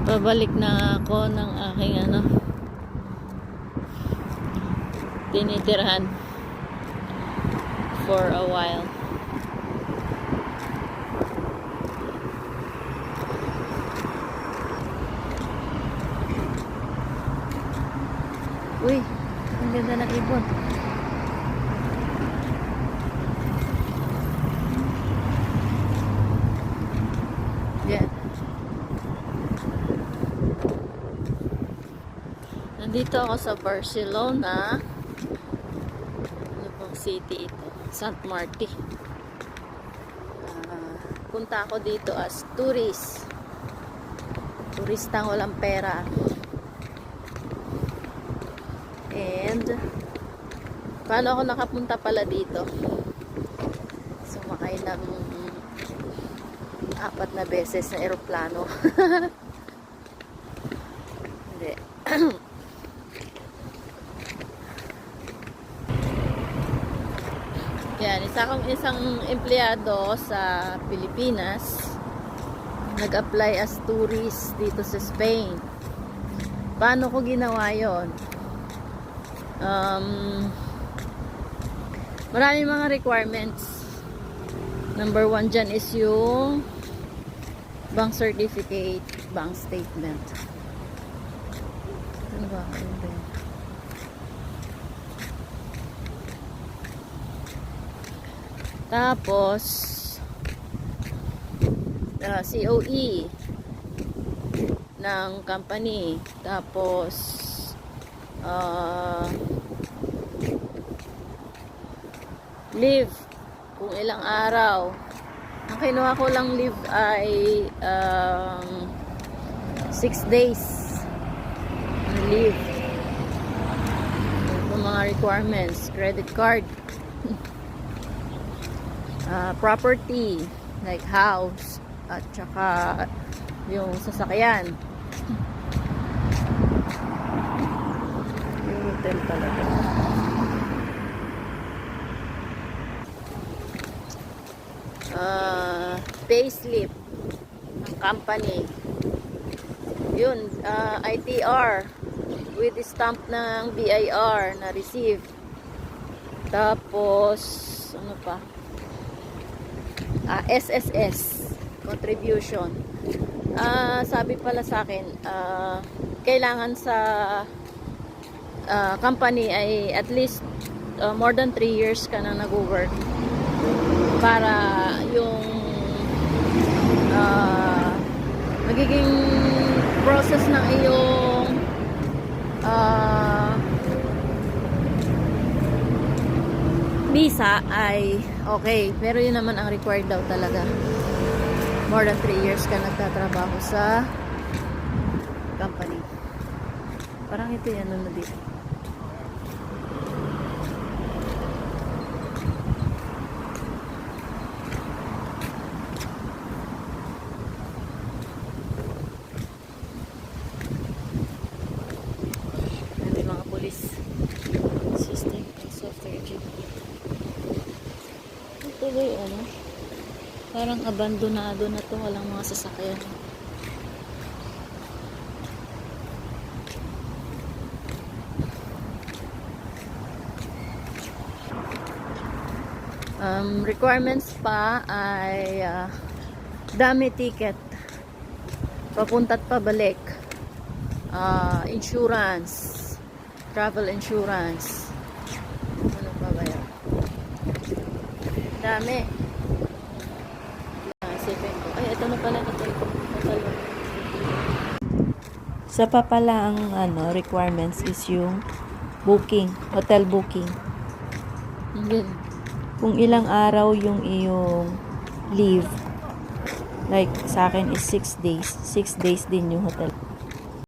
Pabalik na ako ng aking tinitirhan for a while. Uy, ang ganda ng ibon. Yan. Nandito ako sa Barcelona. Ano pong city ito? Sant Martí. Punta ako dito as tourist. Turistang walang pera. And paano ako nakapunta pala dito? Sumakay ng 4 na beses na eroplano. Hindi. Yan, isang empleyado sa Pilipinas nag-apply as tourist dito sa Spain. Paano ko ginawa yon? Maraming mga requirements. Number 1 dyan is yung bank certificate, bank statement. Ano ba? Tapos COE ng company. Tapos leave kung ilang araw. Ang kinuha ko lang leave ay 6 days leave. Ito mga requirements. Credit card, property like house at saka yung sasakyan. Yung hotel talaga. Payslip ng company. Yun, ITR with stamp ng BIR na receive. Tapos ano pa? SSS contribution. Sabi pala sa akin, kailangan sa company ay at least more than 3 years ka na nag-work para yung magiging process ng iyong visa ay okay. Pero yun naman ang required daw talaga. More than 3 years ka nagtatrabaho sa company. Parang ito yan na dito. Ito yung mga police system and software engineering. Ito yung parang abandonado na to, walang mga sasakyan. Requirements pa ay dami ticket papunta at pabalik, insurance, travel insurance, ano pa ba yan? Dami. Ay, ito na pala sa pa pala ang requirements is yung booking, hotel booking. Kung ilang araw yung iyong leave, like sa akin is 6 days. 6 days din yung hotel.